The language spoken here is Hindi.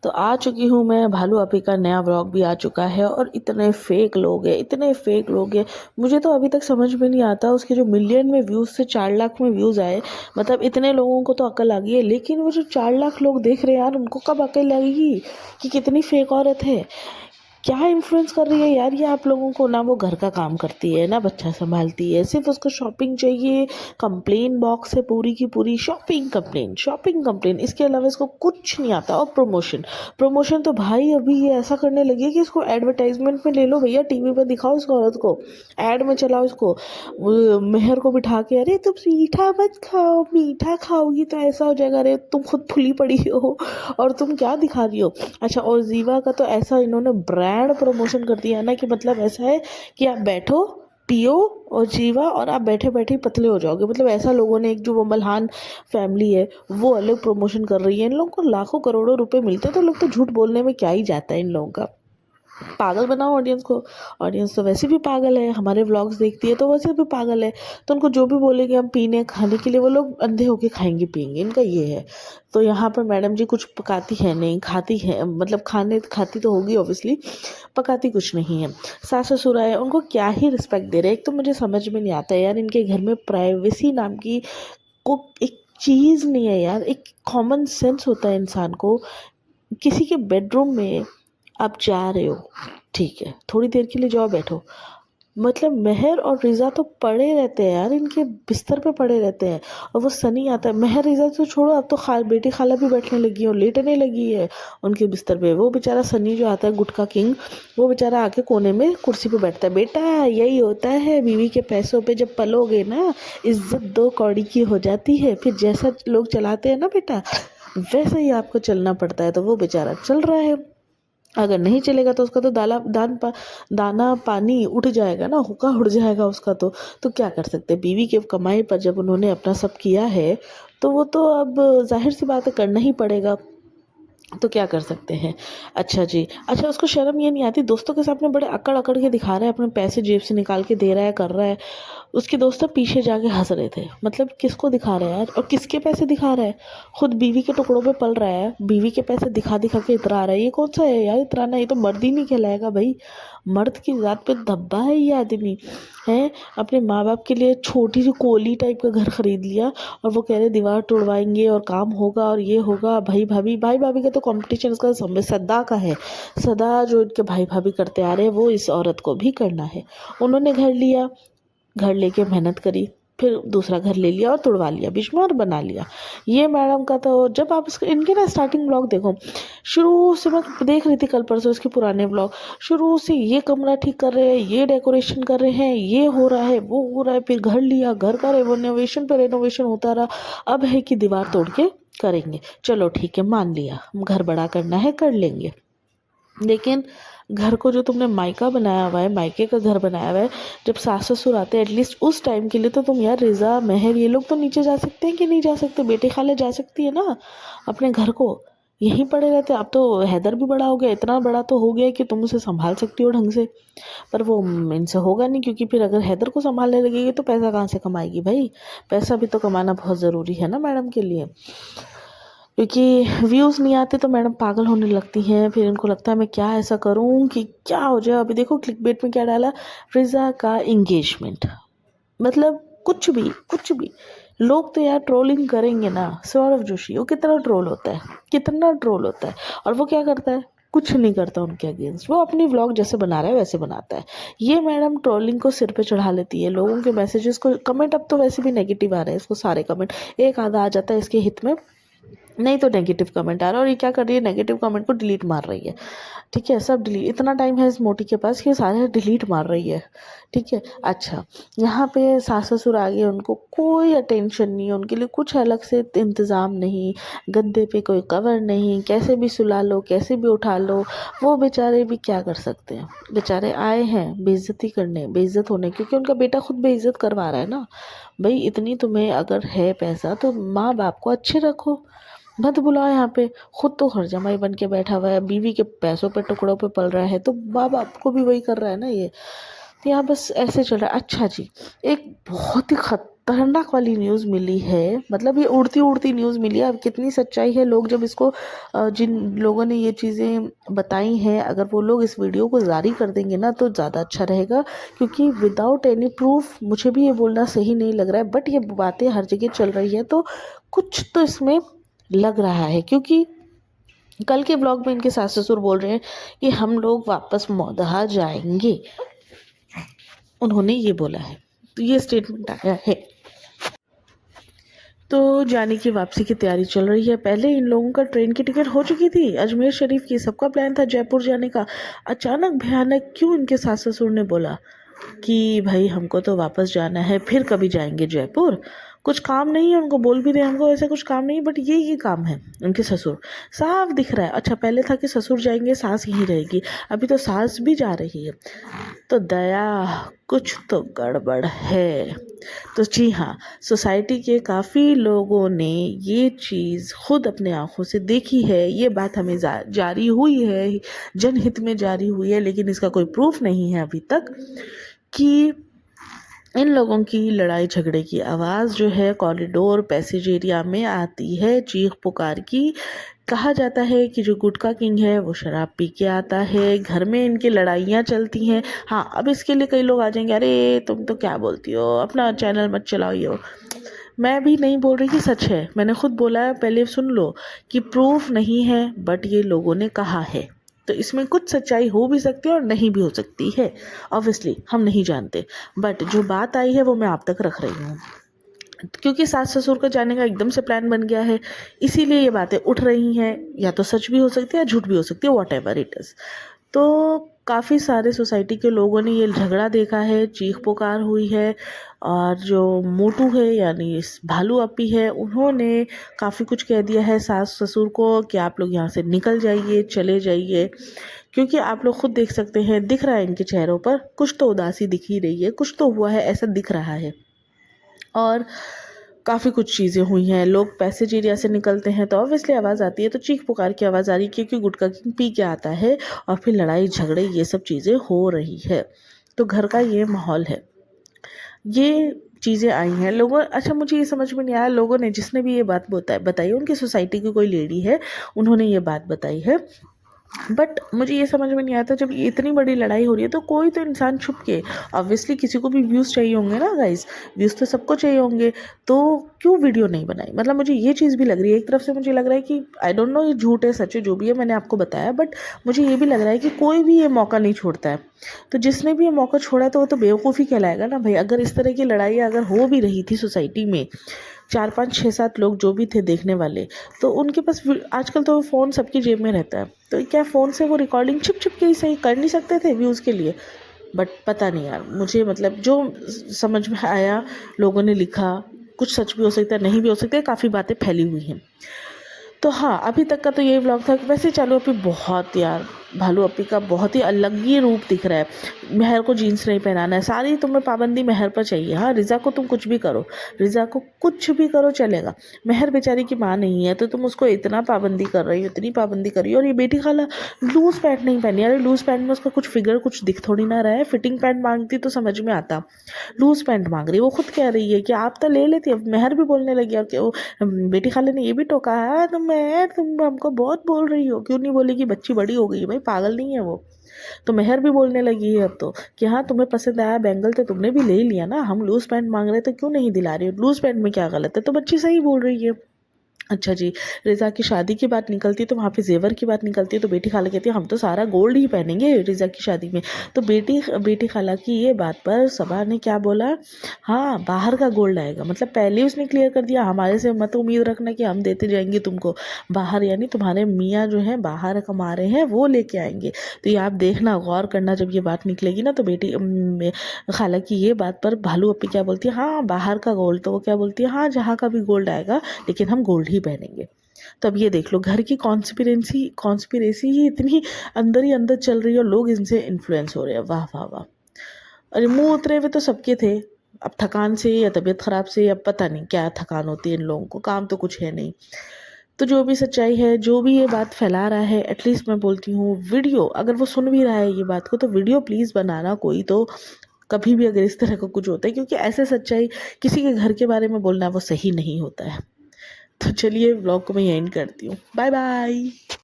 तो आ चुकी हूँ मैं, भालू आपी का नया व्लॉग भी आ चुका है और इतने फेक लोग हैं, इतने फेक लोग हैं। मुझे तो अभी तक समझ में नहीं आता उसके जो मिलियन में व्यूज़ से 4 लाख में व्यूज़ आए, मतलब इतने लोगों को तो अकल आ गई है, लेकिन वो जो 4 लाख लोग देख रहे हैं यार, उनको कब अकल लगेगी कि कितनी फेक औरत है। क्या इन्फ्लुएंस कर रही है यार ये आप लोगों को। ना वो घर का काम करती है, ना बच्चा संभालती है, सिर्फ उसको शॉपिंग चाहिए। कंप्लेन बॉक्स है पूरी की पूरी, शॉपिंग कंप्लेन, शॉपिंग कंप्लेन, इसके अलावा इसको कुछ नहीं आता। और प्रमोशन, प्रमोशन तो भाई अभी ये ऐसा करने लगी है कि इसको एडवर्टाइजमेंट में ले लो भैया, टीवी पर दिखाओ इस औरत को, ऐड में चलाओ इसको। वो मेहर को बिठा के, अरे तुम मीठा मत खाओ, मीठा खाओगी तो ऐसा हो जाएगा, अरे तुम खुद फुली पड़ी हो और तुम क्या दिखा रही हो। अच्छा, और जीवा का तो ऐसा इन्होंने ब्रांड प्रमोशन कर दिया है ना कि मतलब ऐसा है कि आप बैठो, पियो और जीवा और आप बैठे बैठे ही पतले हो जाओगे। मतलब ऐसा लोगों ने, एक जो वो मल्हान फैमिली है वो अलग प्रमोशन कर रही है। इन लोगों को लाखों करोड़ों रुपए मिलते हैं, तो लोग तो झूठ बोलने में क्या ही जाता है इन लोगों का। पागल बनाओ ऑडियंस को। ऑडियंस तो वैसे भी पागल है, हमारे व्लॉग्स देखती है तो वैसे भी पागल है। तो उनको जो भी बोलेंगे हम पीने खाने के लिए, वो लोग अंधे होके खाएंगे पिएंगे, इनका ये है। तो यहाँ पर मैडम जी कुछ पकाती है नहीं, खाती है, मतलब खाने खाती तो होगी ऑब्वियसली, पकाती कुछ नहीं है। सास ससुर आए, उनको क्या ही रिस्पेक्ट दे रहे हैं। एक तो मुझे समझ में नहीं आता यार, इनके घर में प्राइवेसी नाम की को एक चीज़ नहीं है यार। एक कॉमन सेंस होता है इंसान को। किसी के बेडरूम में आप जा रहे हो, ठीक है, थोड़ी देर के लिए जाओ बैठो। मतलब मेहर और रिज़ा तो पड़े रहते हैं यार, इनके बिस्तर पे पड़े रहते हैं। और वो सनी आता है, मेहर रिज़ा तो छोड़ो, अब तो बेटी खाला भी बैठने लगी है और लेटने लगी है उनके बिस्तर पे। वो बेचारा सनी जो आता है, गुटका किंग, वो बेचारा आके कोने में कुर्सी पे बैठता है। बेटा यही होता है, बीवी के पैसों पे जब पलोगे ना, इज्जत 2 कौड़ी की हो जाती है। फिर जैसा लोग चलाते हैं ना बेटा, वैसे ही आपको चलना पड़ता है। तो वो बेचारा चल रहा है। अगर नहीं चलेगा तो उसका तो दाना पानी उठ जाएगा ना, हुक्का उड़ जाएगा उसका। तो क्या कर सकते हैं। बीवी के कमाई पर जब उन्होंने अपना सब किया है, तो वो तो अब जाहिर सी बात है करना ही पड़ेगा। तो क्या कर सकते हैं। अच्छा जी, अच्छा, उसको शर्म ये नहीं आती, दोस्तों के सामने बड़े अकड़ अकड़ के दिखा रहा है, अपने पैसे जेब से निकाल के दे रहा है, कर रहा है। उसके दोस्त तो पीछे जाके हंस रहे थे। मतलब किसको दिखा रहा है यार, और किसके पैसे दिखा रहा है। खुद बीवी के टुकड़ों पे पल रहा है, बीवी के पैसे दिखा दिखा के इतरा रहा है। ये कौन सा है यार इतराना, ये तो मर्द ही नहीं कहलाएगा भाई। मर्द की जात पे धब्बा है ये आदमी है। अपने माँ बाप के लिए छोटी सी कोली टाइप का घर खरीद लिया, और वो कह रहे दीवार तोड़वाएंगे और काम होगा और ये होगा। भाई भाभी का तो कंपटीशन इसका सदा का है। सदा जो इनके भाई भाभी करते आ रहे हैं, वो इस औरत को भी करना है। उन्होंने घर लिया, घर लेके मेहनत करी, फिर दूसरा घर ले लिया और तुड़वा लिया बीच में और बना लिया। ये मैडम का तो, जब आप इसके इनके ना स्टार्टिंग ब्लॉग देखो, शुरू से मैं देख रही थी कल परसों इसके पुराने ब्लॉग। शुरू से ये कमरा ठीक कर रहे हैं, ये डेकोरेशन कर रहे हैं, ये हो रहा है, वो हो रहा है, फिर घर लिया, घर का रेनोवेशन पे रेनोवेशन होता रहा। अब है कि दीवार तोड़ के करेंगे, चलो ठीक है मान लिया, घर बड़ा करना है कर लेंगे। लेकिन घर को जो तुमने मायका बनाया हुआ है, मायके का घर बनाया हुआ है, जब सास ससुर आते हैं एटलीस्ट उस टाइम के लिए तो तुम यार, रिज़ा मेहर ये लोग तो नीचे जा सकते हैं कि नहीं जा सकते। बेटी खाले जा सकती है ना अपने घर को, यहीं पड़े रहते। अब तो हैदर भी बड़ा हो गया, इतना बड़ा तो हो गया कि तुम उसे संभाल सकती हो ढंग से। पर वो इनसे होगा नहीं, क्योंकि फिर अगर हैदर को संभालने लगेगी तो पैसा कहाँ से कमाएगी भाई। पैसा भी तो कमाना बहुत ज़रूरी है ना मैडम के लिए। क्योंकि व्यूज़ नहीं आते तो मैडम पागल होने लगती हैं। फिर उनको लगता है मैं क्या ऐसा करूं कि क्या हो जाए। अभी देखो क्लिकबेट में क्या डाला, रिज़ा का इंगेजमेंट। मतलब कुछ भी लोग तो यार ट्रोलिंग करेंगे ना। सौरभ जोशी वो कितना ट्रोल होता है, कितना ट्रोल होता है। और वो क्या करता है, कुछ नहीं करता उनके अगेंस्ट। वो अपनी व्लॉग जैसे बना रहा है वैसे बनाता है। ये मैडम ट्रोलिंग को सिर पे चढ़ा लेती है, लोगों के मैसेजेस को। कमेंट अब तो वैसे भी नेगेटिव आ रहे हैं इसको, सारे कमेंट। एक आधा आ जाता है इसके हित में, नहीं तो नेगेटिव कमेंट आ रहा है। और ये क्या कर रही है, नेगेटिव कमेंट को डिलीट मार रही है। ठीक है, सब डिलीट, इतना टाइम है इस मोटी के पास कि सारे डिलीट मार रही है। ठीक है। अच्छा, यहाँ पे सास ससुर आ गए, उनको कोई अटेंशन नहीं है, उनके लिए कुछ अलग से इंतज़ाम नहीं। गद्दे पे कोई कवर नहीं, कैसे भी सुला लो, कैसे भी उठा लो। वो बेचारे भी क्या कर सकते हैं, बेचारे आए हैं बेइज्जती करने, बेइज्जत होने, क्योंकि उनका बेटा खुद बेइज्जत करवा रहा है ना। भाई इतनी तुम्हें अगर है पैसा तो माँ बाप को अच्छे रखो, मत बुलाओ यहाँ पे। खुद तो हर जमाई बन के बैठा हुआ है, बीवी के पैसों पे टुकड़ों पे पल रहा है, तो माँ बाप को भी वही कर रहा है ना ये। तो यहाँ बस ऐसे चल रहा है। अच्छा जी, एक बहुत ही खतरनाक वाली न्यूज़ मिली है, मतलब ये उड़ती उड़ती न्यूज़ मिली है। अब कितनी सच्चाई है, लोग जब इसको जिन लोगों ने ये चीज़ें बताई हैं, अगर वो लोग इस वीडियो को जारी कर देंगे ना तो ज़्यादा अच्छा रहेगा, क्योंकि विदाउट एनी प्रूफ मुझे भी ये बोलना सही नहीं लग रहा है, बट ये बातें हर जगह चल रही है तो कुछ तो इसमें लग रहा है। क्योंकि कल के ब्लॉग में इनके सास ससुर बोल रहे हैं कि हम लोग वापस मौदहा जाएंगे, उन्होंने ये बोला है, तो ये स्टेटमेंट आया है। तो जाने की वापसी की तैयारी चल रही है। पहले इन लोगों का ट्रेन की टिकट हो चुकी थी अजमेर शरीफ की, सबका प्लान था जयपुर जाने का। अचानक भयानक क्यों इनके सास ससुर ने बोला कि भाई हमको तो वापस जाना है, फिर कभी जाएंगे जयपुर, कुछ काम नहीं है उनको, बोल भी रहे हमको ऐसा कुछ काम नहीं, बट ये काम है उनके ससुर, साफ दिख रहा है। अच्छा पहले था कि ससुर जाएंगे सास यहीं रहेगी, अभी तो सास भी जा रही है, तो दया कुछ तो गड़बड़ है। तो जी हाँ, सोसाइटी के काफ़ी लोगों ने ये चीज़ खुद अपने आँखों से देखी है, ये बात हमें जारी हुई है, जनहित में जारी हुई है, लेकिन इसका कोई प्रूफ नहीं है अभी तक कि इन लोगों की लड़ाई झगड़े की आवाज़ जो है कॉरिडोर पैसेज एरिया में आती है, चीख पुकार की। कहा जाता है कि जो गुटखा किंग है वो शराब पी के आता है, घर में इनकी लड़ाइयाँ चलती हैं। हाँ, अब इसके लिए कई लोग आ जाएंगे, अरे तुम तो क्या बोलती हो, अपना चैनल मत चलाओ ये वो। मैं भी नहीं बोल रही कि सच है, मैंने खुद बोला है, पहले सुन लो कि प्रूफ नहीं है, बट ये लोगों ने कहा है, तो इसमें कुछ सच्चाई हो भी सकती है और नहीं भी हो सकती है, ऑब्वियसली हम नहीं जानते, बट जो बात आई है वो मैं आप तक रख रही हूँ। क्योंकि सास ससुर का जाने का एकदम से प्लान बन गया है, इसीलिए ये बातें उठ रही हैं, या तो सच भी हो सकती है या झूठ भी हो सकती है, वॉट एवर इट इज़। तो काफ़ी सारे सोसाइटी के लोगों ने ये झगड़ा देखा है, चीख पुकार हुई है, और जो मोटू है यानी इस भालू अपी है, उन्होंने काफ़ी कुछ कह दिया है सास ससुर को कि आप लोग यहाँ से निकल जाइए, चले जाइए, क्योंकि आप लोग खुद देख सकते हैं, दिख रहा है इनके चेहरों पर कुछ तो उदासी दिख ही रही है, कुछ तो हुआ है ऐसा दिख रहा है। और काफ़ी कुछ चीज़ें हुई हैं, लोग पैसेज एरिया से निकलते हैं तो ऑब्वियसली आवाज़ आती है, तो चीख पुकार की आवाज़ आ रही है, क्योंकि गुटखा किंग पी के आता है और फिर लड़ाई झगड़े ये सब चीज़ें हो रही है, तो घर का ये माहौल है, ये चीज़ें आई हैं लोगों। अच्छा मुझे ये समझ में नहीं आया, लोगों ने जिसने भी ये बात बताई उनकी सोसाइटी की कोई लेडी है, उन्होंने ये बात बताई है, बट मुझे ये समझ में नहीं आता, जब ये इतनी बड़ी लड़ाई हो रही है तो कोई तो इंसान छुप के, ऑब्वियसली किसी को भी व्यूज़ चाहिए होंगे ना गाइस, व्यूज़ तो सबको चाहिए होंगे, तो क्यों वीडियो नहीं बनाई। मतलब मुझे ये चीज़ भी लग रही है, एक तरफ से मुझे लग रहा है कि आई डोंट नो ये झूठ है सच है जो भी है, मैंने आपको बताया, बट मुझे ये भी लग रहा है कि कोई भी ये मौका नहीं छोड़ता है, तो जिसने भी ये मौका छोड़ा तो वो तो बेवकूफ़ी कहलाएगा ना भाई। अगर इस तरह की लड़ाई अगर हो भी रही थी सोसाइटी में, 4 5 6 7 लोग जो भी थे देखने वाले, तो उनके पास आजकल तो फ़ोन सबकी जेब में रहता है, तो क्या फ़ोन से वो रिकॉर्डिंग छिप छिप के ही सही कर नहीं सकते थे व्यूज़ के लिए। बट पता नहीं यार, मुझे मतलब जो समझ में आया, लोगों ने लिखा, कुछ सच भी हो सकता है नहीं भी हो सकता है, काफ़ी बातें फैली हुई हैं। तो हाँ, अभी तक का तो यही व्लॉग था। वैसे चालू अपी बहुत यार, भालू अपी का बहुत ही अलग ही रूप दिख रहा है। मेहर को जीन्स नहीं पहनाना है, सारी तुम्हें पाबंदी मेहर पर चाहिए। हाँ, रिज़ा को तुम कुछ भी करो, रिज़ा को कुछ भी करो चलेगा, मेहर बेचारी की माँ नहीं है तो तुम उसको इतना पाबंदी कर रही हो, इतनी पाबंदी कर रही हो। और ये बेटी खाला लूज़ पैंट नहीं पहनी, अरे लूज़ पैंट में उसका कुछ फिगर कुछ दिख थोड़ी ना रहा है। फिटिंग पैंट मांगती तो समझ में आता, लूज़ पैंट मांग रही है। वो खुद कह रही है कि आप तो ले लेती, अब मेहर भी बोलने लगी। और क्या वो बेटी खाले ने ये भी टोका है, तुम हमको बहुत बोल रही हो, क्यों नहीं बोलेगी, बच्ची बड़ी हो गई है भाई, पागल नहीं है वो। तो मेहर भी बोलने लगी है अब तो कि हाँ तुम्हें पसंद आया बैंगल तो तुमने भी ले लिया ना, हम लूज पैंट मांग रहे तो क्यों नहीं दिला रही हो, लूज पैंट में क्या गलत है। तो बच्ची सही बोल रही है। अच्छा जी, रिज़ा की शादी की बात निकलती है तो वहाँ पे ज़ेवर की बात निकलती है, तो बेटी खाला कहती है हम तो सारा गोल्ड ही पहनेंगे रिज़ा की शादी में। तो बेटी खाला की ये बात पर सबा ने क्या बोला, हाँ बाहर का गोल्ड आएगा। मतलब पहले उसने क्लियर कर दिया, हमारे से मत उम्मीद रखना कि हम देते जाएंगे तुमको, बाहर यानी तुम्हारे मियाँ जो हैं बाहर कमा रहे हैं वो लेके आएंगे। तो ये आप देखना, गौर करना, जब ये बात निकलेगी ना तो बेटी खाला की ये बात पर भालू अपी क्या बोलती है, हाँ बाहर का गोल्ड, तो वो क्या बोलती है, हाँ जहाँ का भी गोल्ड आएगा लेकिन हम गोल्ड ही पहनेंगे। तो अब ये देख लो, घर की कॉन्स्पिरेसी ही इतनी अंदर ही अंदर चल रही है और लोग इनसे इन्फ्लुएंस हो रहे हैं। वाह वाह वाह। अरे मुंह उतरे हुए तो सबके थे, अब थकान से या तबीयत ख़राब से या पता नहीं क्या थकान होती है इन लोगों को, काम तो कुछ है नहीं। तो जो भी सच्चाई है, जो भी ये बात फैला रहा है, एटलीस्ट मैं बोलती हूँ वीडियो, अगर वो सुन भी रहा है ये बात को तो वीडियो प्लीज़ बनाना कोई तो, कभी भी अगर इस तरह का कुछ होता है, क्योंकि ऐसे सच्चाई किसी के घर के बारे में बोलना वो सही नहीं होता है। तो चलिए व्लॉग को मैं एंड करती हूँ। Bye bye.